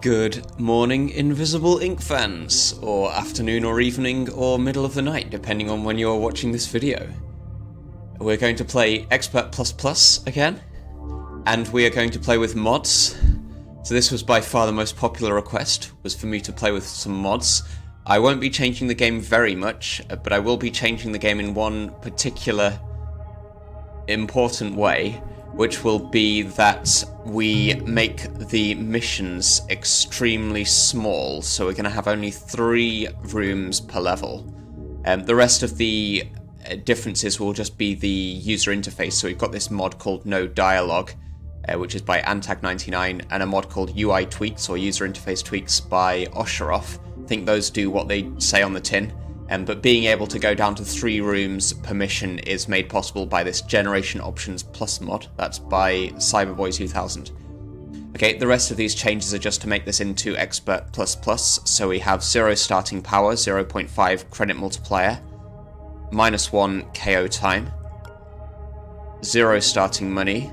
Good morning, Invisible Ink fans, or afternoon or evening or middle of the night, depending on when you're watching this video. We're going to play Expert++ again, and we are going to play with mods. So this was by far the most popular request, was for me to play with some mods. I won't be changing the game very much, but I will be changing the game in one particular important way, which will be that we make the missions extremely small, so we're going to have only 3 rooms per level. The rest of the differences will just be the user interface, so we've got this mod called No Dialogue, which is by Antag99, and a mod called UI Tweaks, or User Interface Tweaks, by Osharoff. I think those do what they say on the tin. But being able to go down to 3 rooms per mission is made possible by this Generation Options Plus mod. That's by Cyberboy2000. Okay, the rest of these changes are just to make this into Expert++. So we have 0 starting power, 0.5 credit multiplier, -1 KO time, 0 starting money,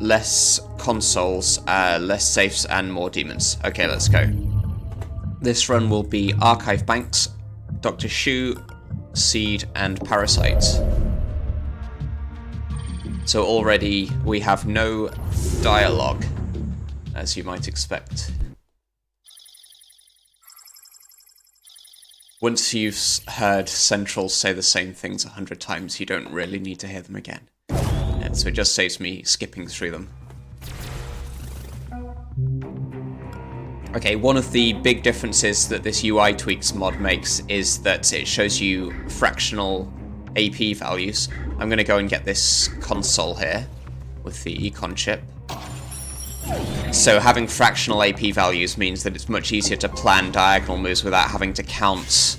less consoles, less safes, and more demons. Okay, let's go. This run will be Archive Banks, Dr. Shu, Seed, and Parasite. So already we have no dialogue, as you might expect. Once you've heard Central say the same things 100 times, you don't really need to hear them again. And so it just saves me skipping through them. Okay, one of the big differences that this UI Tweaks mod makes is that it shows you fractional AP values. I'm going to go and get this console here with the econ chip. So having fractional AP values means that it's much easier to plan diagonal moves without having to count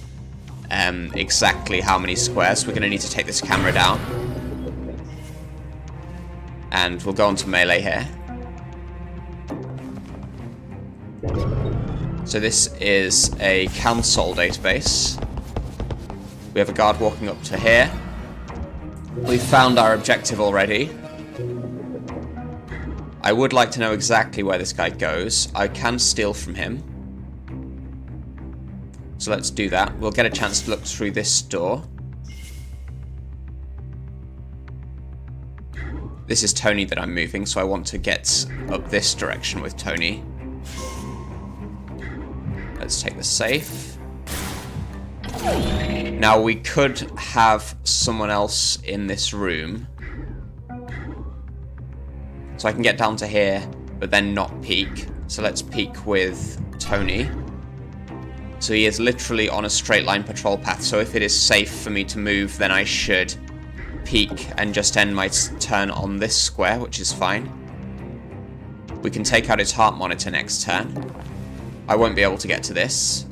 exactly how many squares. We're going to need to take this camera down. And we'll go on to melee here. So this is a console database. We have a guard walking up to here. We've found our objective already. I would like to know exactly where this guy goes. I can steal from him. So let's do that. We'll get a chance to look through this door. This is Tony that I'm moving, so I want to get up this direction with Tony. Let's take the safe. Now we could have someone else in this room. So I can get down to here, but then not peek. So let's peek with Tony. So he is literally on a straight line patrol path. So if it is safe for me to move, then I should peek and just end my turn on this square, which is fine. We can take out his heart monitor next turn. I won't be able to get to this.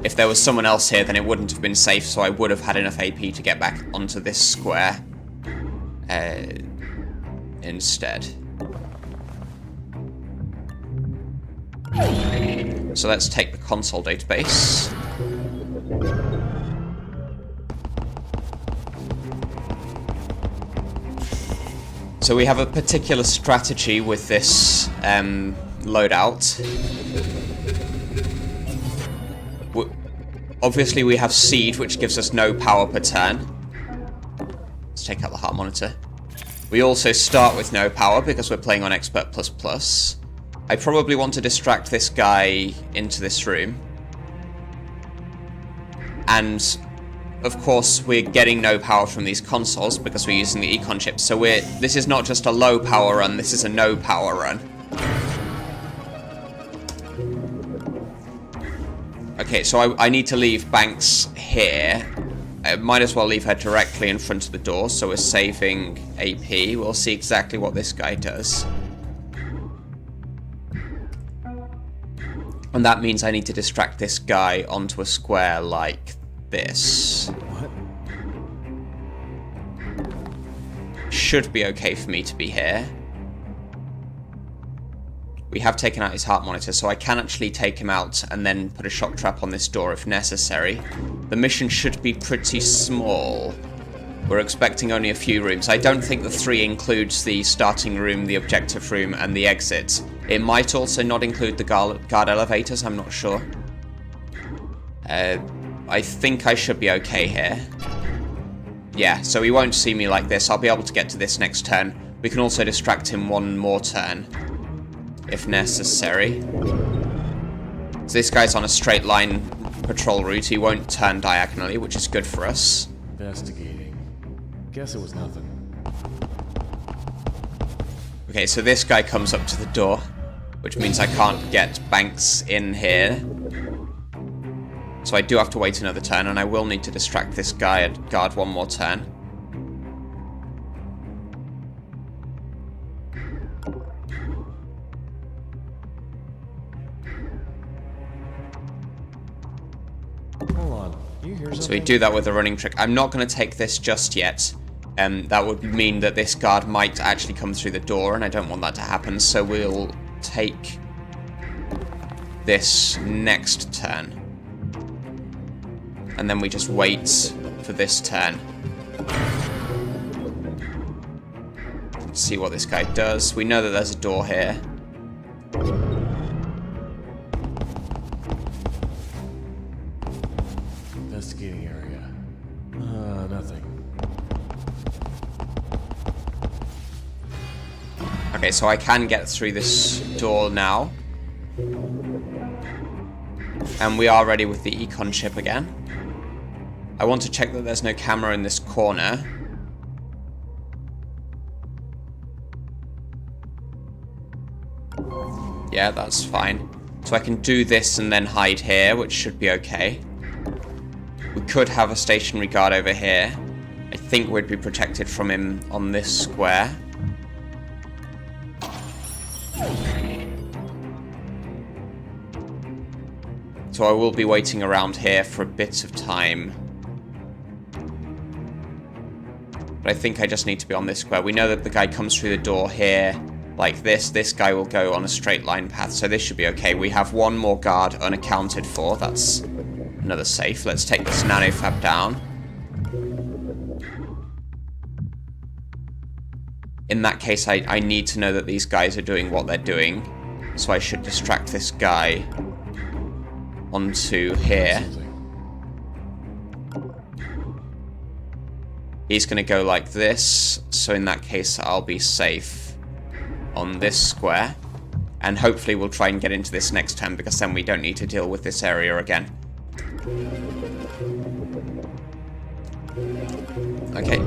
If there was someone else here, then it wouldn't have been safe, so I would have had enough AP to get back onto this square instead. So let's take the console database. So we have a particular strategy with this loadout. Obviously we have Seed, which gives us no power per turn. Let's take out the heart monitor. We also start with no power because we're playing on Expert++. I probably want to distract this guy into this room. And of course, we're getting no power from these consoles because we're using the econ chip. So this is not just a low power run, this is a no power run. Okay, so I need to leave Banks here. I might as well leave her directly in front of the door, so we're saving AP. We'll see exactly what this guy does. And that means I need to distract this guy onto a square like this. What? Should be okay for me to be here. We have taken out his heart monitor, so I can actually take him out and then put a shock trap on this door if necessary. The mission should be pretty small. We're expecting only a few rooms. I don't think the 3 includes the starting room, the objective room, and the exit. It might also not include the guard elevators, I'm not sure. I think I should be okay here. Yeah, so he won't see me like this. I'll be able to get to this next turn. We can also distract him one more turn, if necessary. So this guy's on a straight line patrol route. He won't turn diagonally, which is good for us. Investigating. Guess it was nothing. Okay, so this guy comes up to the door, which means I can't get Banks in here. So I do have to wait another turn, and I will need to distract this guy and guard one more turn. Hold on. You hear something? So we do that with a running trick. I'm not going to take this just yet. That would mean that this guard might actually come through the door, and I don't want that to happen, so we'll take this next turn. And then we just wait for this turn. Let's see what this guy does. We know that there's a door here. Investigating area. Nothing. Okay, so I can get through this door now. And we are ready with the econ chip again. I want to check that there's no camera in this corner. Yeah, that's fine. So I can do this and then hide here, which should be okay. We could have a stationary guard over here. I think we'd be protected from him on this square. So I will be waiting around here for a bit of time. But I think I just need to be on this square. We know that the guy comes through the door here like this. This guy will go on a straight line path, so this should be okay. We have one more guard unaccounted for. That's another safe. Let's take this nanofab down. In that case, I need to know that these guys are doing what they're doing. So I should distract this guy onto here. He's going to go like this, so in that case I'll be safe on this square. And hopefully we'll try and get into this next turn, because then we don't need to deal with this area again. Okay.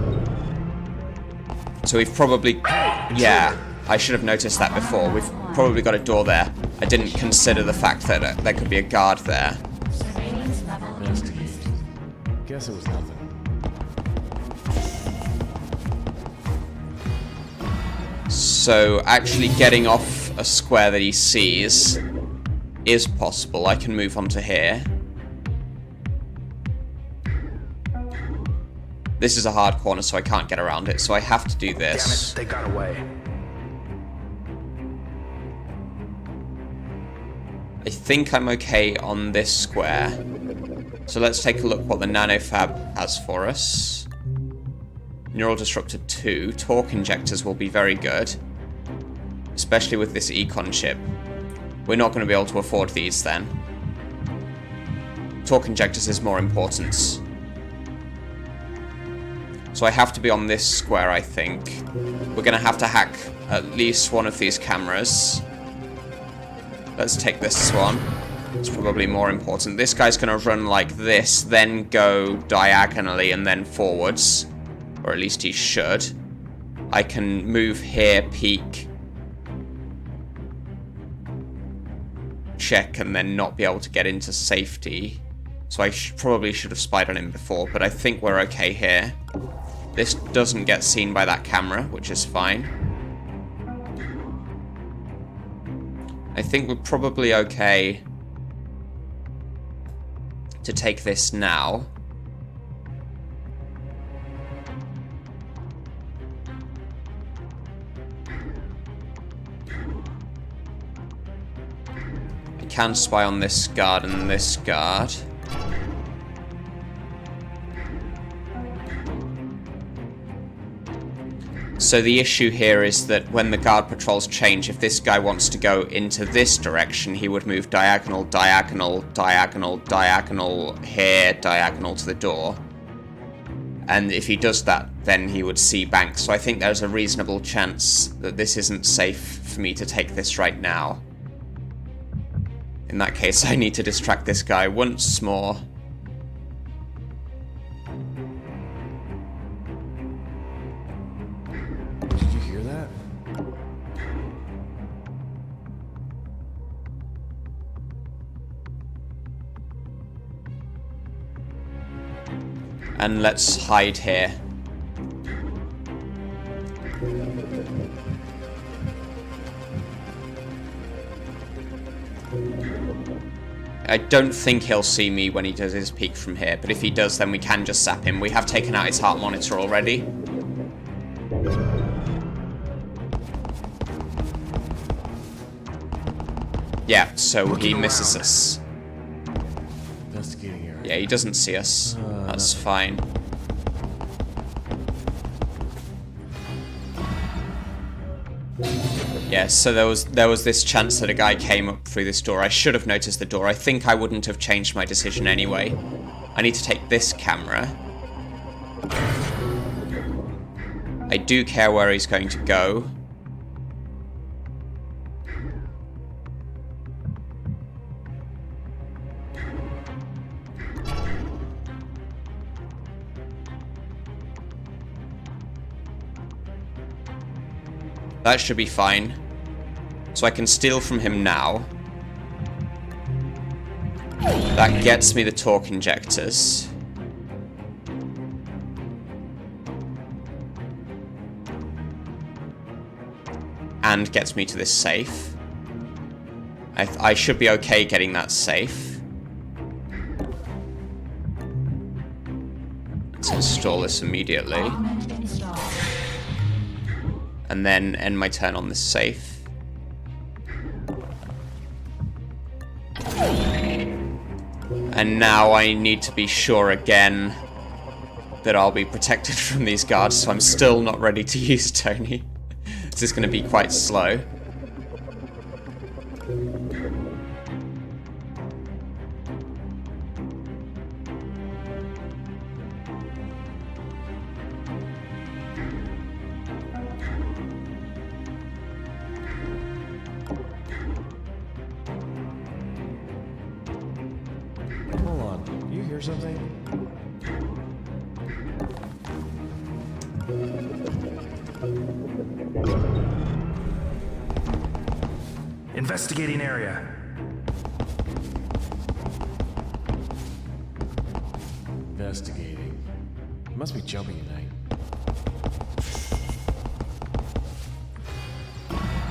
So we've probably... Yeah, I should have noticed that before. We've probably got a door there. I didn't consider the fact that there could be a guard there. Investigate. Guess it was nothing. So actually getting off a square that he sees is possible. I can move onto here. This is a hard corner, so I can't get around it, so I have to do this. Damn it, they got away. I think I'm okay on this square. So let's take a look what the nanofab has for us. Neural Disruptor 2. Torque injectors will be very good, especially with this econ chip. We're not going to be able to afford these then. Torque injectors is more important. So I have to be on this square, I think. We're going to have to hack at least one of these cameras. Let's take this one. It's probably more important. This guy's going to run like this, then go diagonally and then forwards. Or at least he should. I can move here, peek, check, and then not be able to get into safety. So I probably should have spied on him before, but I think we're okay here. This doesn't get seen by that camera, which is fine. I think we're probably okay to take this now. I can spy on this guard and this guard. So the issue here is that when the guard patrols change, if this guy wants to go into this direction, he would move diagonal, diagonal, diagonal, diagonal, here, diagonal to the door. And if he does that, then he would see Banks. So I think there's a reasonable chance that this isn't safe for me to take this right now. In that case, I need to distract this guy once more. Did you hear that? And let's hide here. I don't think he'll see me when he does his peek from here, but if he does, then we can just zap him. We have taken out his heart monitor already. Yeah, so he misses us. Investigating area. Yeah, he doesn't see us. That's fine. Yeah, so there was this chance that a guy came up through this door. I should have noticed the door. I think I wouldn't have changed my decision anyway. I need to take this camera. I do care where he's going to go. That should be fine. So I can steal from him now. That gets me the torque injectors. And gets me to this safe. I should be okay getting that safe. Let's install this immediately. And then end my turn on this safe. And now I need to be sure again that I'll be protected from these guards, so I'm still not ready to use Tony. This is going to be quite slow. Hold on. You hear something? Investigating area. Investigating. It must be jumping tonight.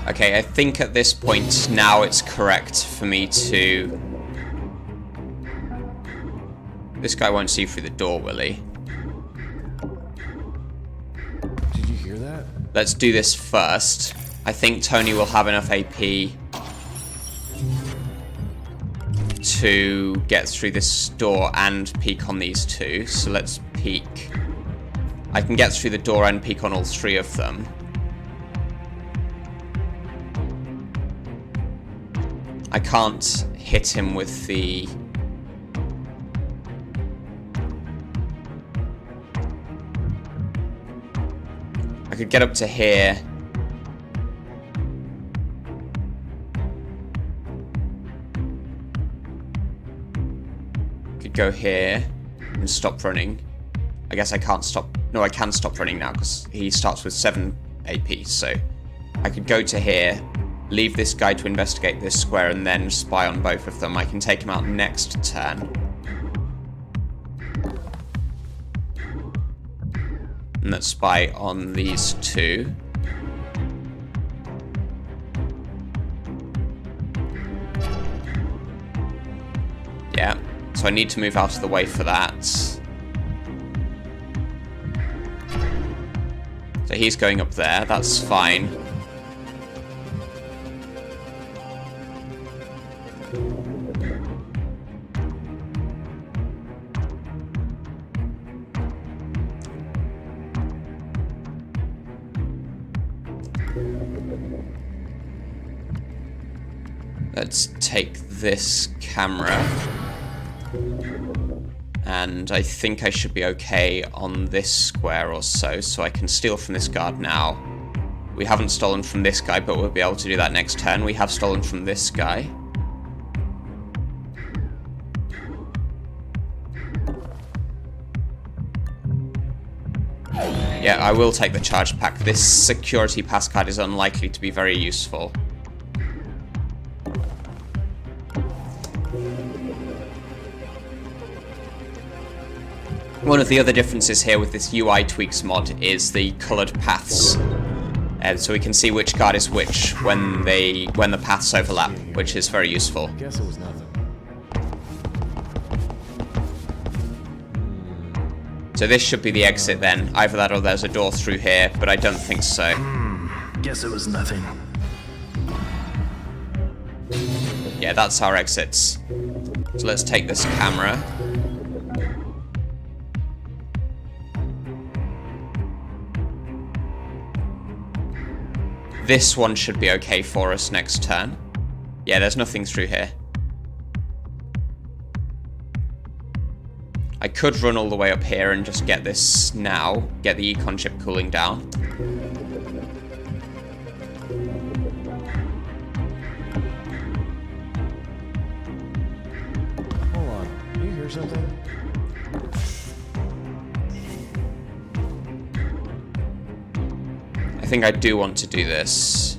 Okay, I think at this point now it's correct for me to... This guy won't see through the door, will he? Did you hear that? Let's do this first. I think Tony will have enough AP to get through this door and peek on these two. So let's peek. I can get through the door and peek on all three of them. I can't hit him with the... I could get up to here. Could go here and stop running. I guess I can't stop... No, I can stop running now because he starts with 7 AP, so... I could go to here, leave this guy to investigate this square, and then spy on both of them. I can take him out next turn. And let's spy on these two. Yeah, so I need to move out of the way for that. So he's going up there, that's fine. Let's take this camera. And I think I should be okay on this square or so, so I can steal from this guard now. We haven't stolen from this guy, but we'll be able to do that next turn. We have stolen from this guy. Yeah, I will take the charge pack. This security pass card is unlikely to be very useful. One of the other differences here with this UI tweaks mod is the coloured paths. So we can see which guard is which when the paths overlap, which is very useful. Guess it was nothing. So this should be the exit then. Either that or there's a door through here, but I don't think so. Guess it was nothing. Yeah, that's our exits. So let's take this camera. This one should be okay for us next turn. Yeah, there's nothing through here. I could run all the way up here and just get this now. Get the econ chip cooling down. Hold on. Do you hear something? I think I do want to do this.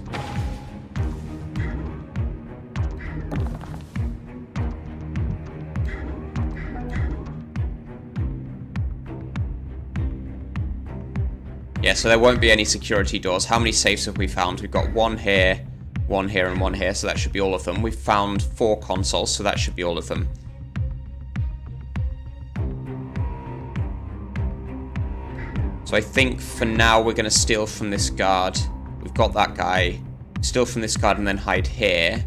Yeah, so there won't be any security doors. How many safes have we found? We've got one here, and one here, so that should be all of them. We've found 4 consoles, so that should be all of them. So I think for now we're going to steal from this guard. We've got that guy. Steal from this guard and then hide here.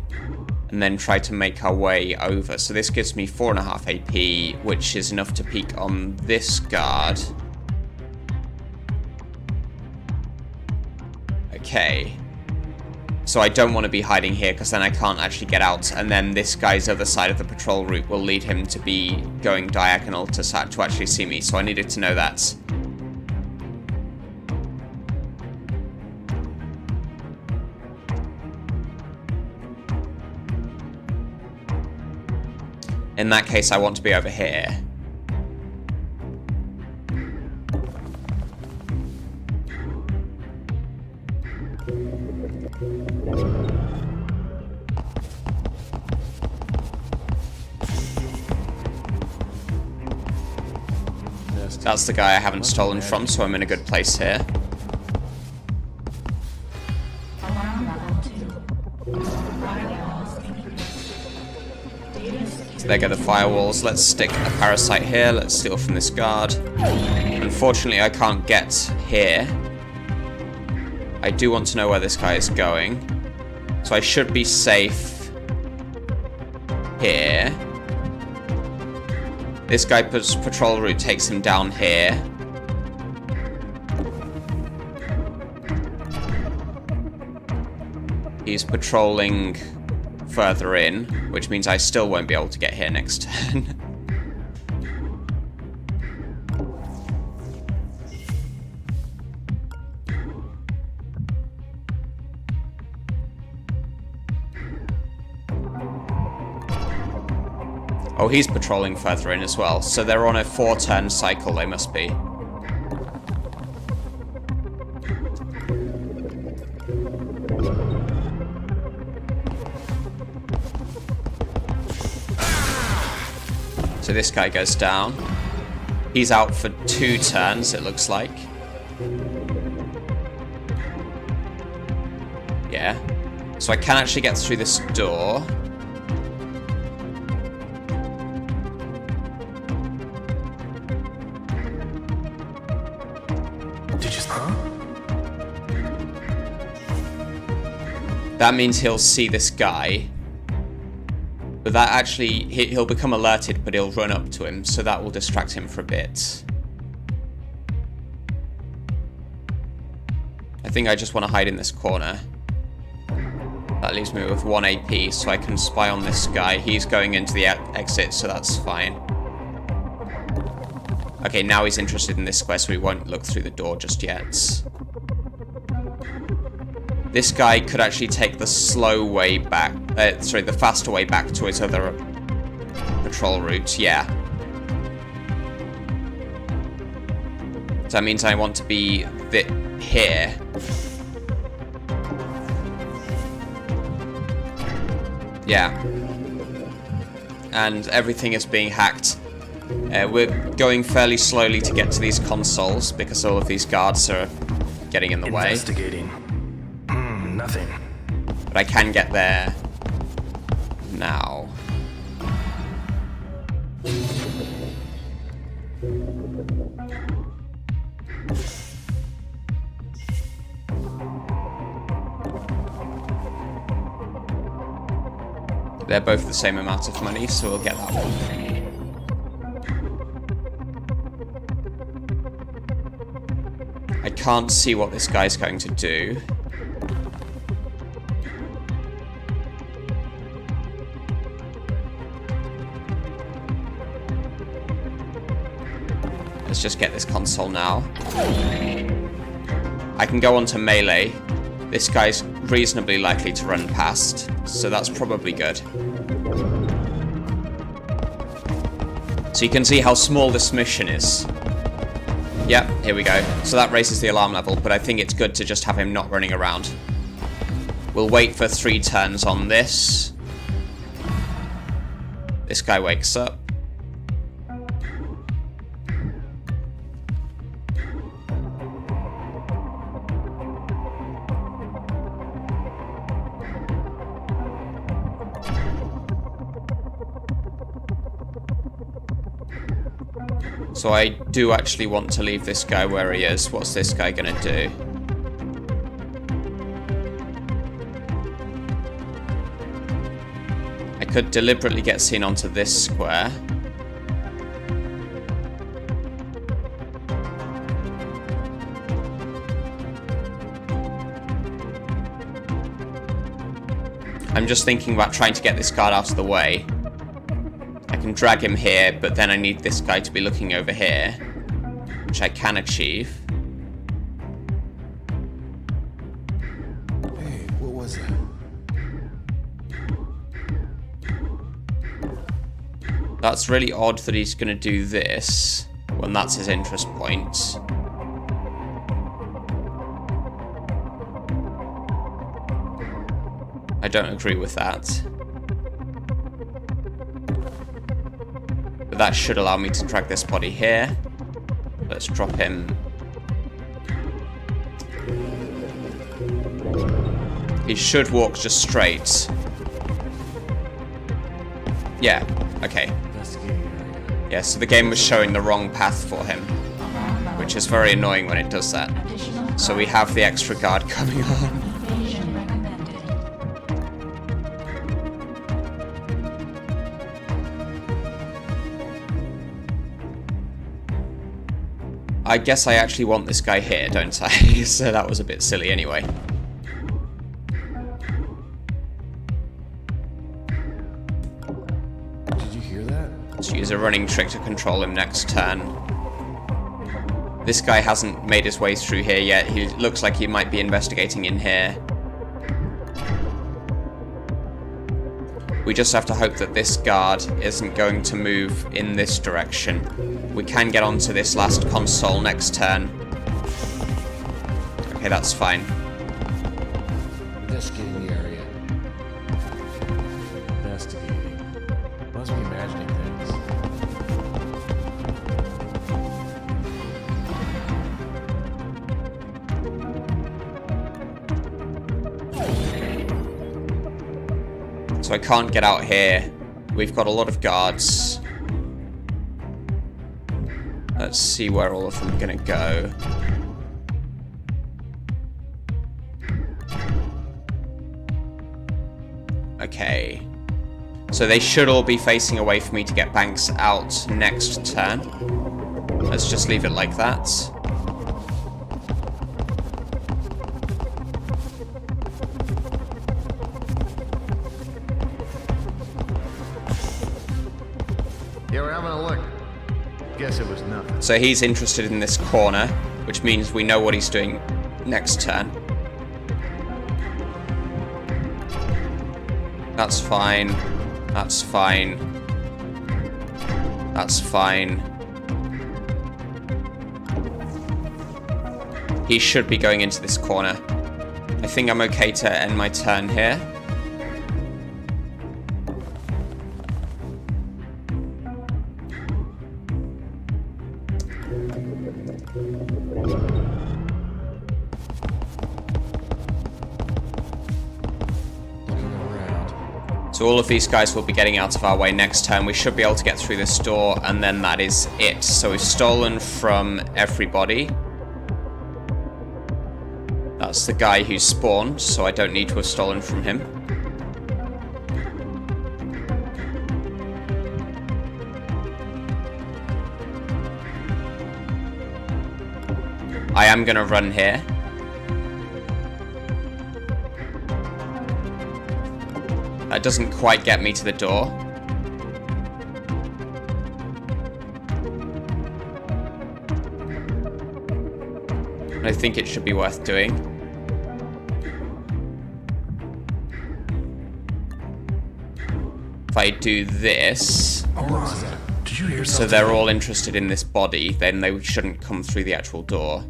And then try to make our way over. So this gives me 4.5 AP, which is enough to peek on this guard. Okay. So I don't want to be hiding here because then I can't actually get out. And then this guy's other side of the patrol route will lead him to be going diagonal to actually see me. So I needed to know that. In that case, I want to be over here. That's the guy I haven't stolen from, so I'm in a good place here. So there go the firewalls. Let's stick a parasite here. Let's steal from this guard. Unfortunately, I can't get here. I do want to know where this guy is going. So I should be safe here. This guy's patrol route takes him down here. He's patrolling further in, which means I still won't be able to get here next turn. Oh, he's patrolling further in as well, so they're on a 4-turn cycle, they must be. So this guy goes down. He's out for 2 turns, it looks like. Yeah. So I can actually get through this door. That means he'll see this guy. But that actually, he'll become alerted, but he'll run up to him, so that will distract him for a bit. I think I just want to hide in this corner. That That leaves me with 1 AP, so I can spy on this guy. He's going into the exit, so that's fine. Okay, now he's interested in this square, so we won't look through the door just yet. This guy could actually take the slow way back, the faster way back to his other patrol route, yeah. So that means I want to be here. Yeah. And everything is being hacked. We're going fairly slowly to get to these consoles because all of these guards are getting in the way. Investigating. Nothing. But I can get there now. They're both the same amount of money, so we'll get that one. I can't see what this guy's going to do. Let's just get this console now. I can go on to melee. This guy's reasonably likely to run past, so that's probably good. So you can see how small this mission is. Yep, here we go. So that raises the alarm level, but I think it's good to just have him not running around. We'll wait for 3 turns on this. This guy wakes up. So I do actually want to leave this guy where he is. What's this guy gonna do? I could deliberately get seen onto this square. I'm just thinking about trying to get this guard out of the way. I can drag him here, but then I need this guy to be looking over here, which I can achieve. Hey, what was that? That's really odd that he's going to do this when that's his interest point. I don't agree with that. But that should allow me to drag this body here. Let's drop him. He should walk just straight. Yeah, okay. Yeah, so the game was showing the wrong path for him, which is very annoying when it does that. So we have the extra guard coming on. I guess I actually want this guy here, don't I? So that was a bit silly anyway. Did you hear that? Let's use a running trick to control him next turn. This guy hasn't made his way through here yet. He looks like he might be investigating in here. We just have to hope that this guard isn't going to move in this direction. We can get onto this last console next turn. Okay, that's fine. Investigating the area. Investigating. Must be imagining things. So I can't get out here. We've got a lot of guards. Let's see where all of them are gonna go. Okay. So they should all be facing away for me to get Banks out next turn. Let's just leave it like that. Yeah, we're having a look. Guess it was nothing. So he's interested in this corner, which means we know what he's doing next turn. That's fine. That's fine. That's fine. He should be going into this corner. I think I'm okay to end my turn here. So all of these guys will be getting out of our way next turn. We should be able to get through this door, and then that is it. So we've stolen from everybody. That's the guy who spawned, so I don't need to have stolen from him. I am going to run here. That doesn't quite get me to the door. I think it should be worth doing. If I do this, Hold on. Did you hear so something? they're all interested in this body, then they shouldn't come through the actual door.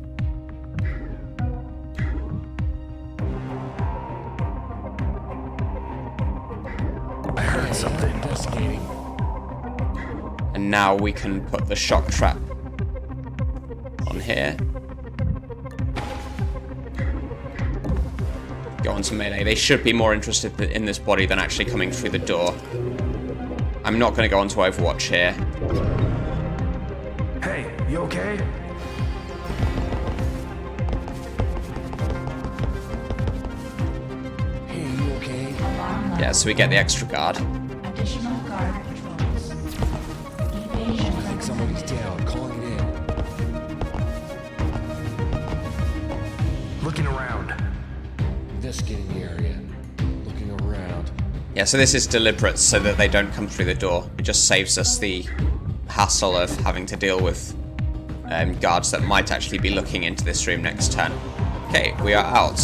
I heard something. Investigating. And now we can put the shock trap on here. Go on to melee. They should be more interested in this body than actually coming through the door. I'm not going to go on to Overwatch here. Hey, you okay? Hey, you okay? Yeah, so we get the extra guard. Additional guard patrols. Evasion. I think somebody's down. Calling it in. Looking around. Investigating the area. Looking around. Yeah, so this is deliberate so that they don't come through the door. It just saves us the hassle of having to deal with guards that might actually be looking into this room next turn. Okay, we are out.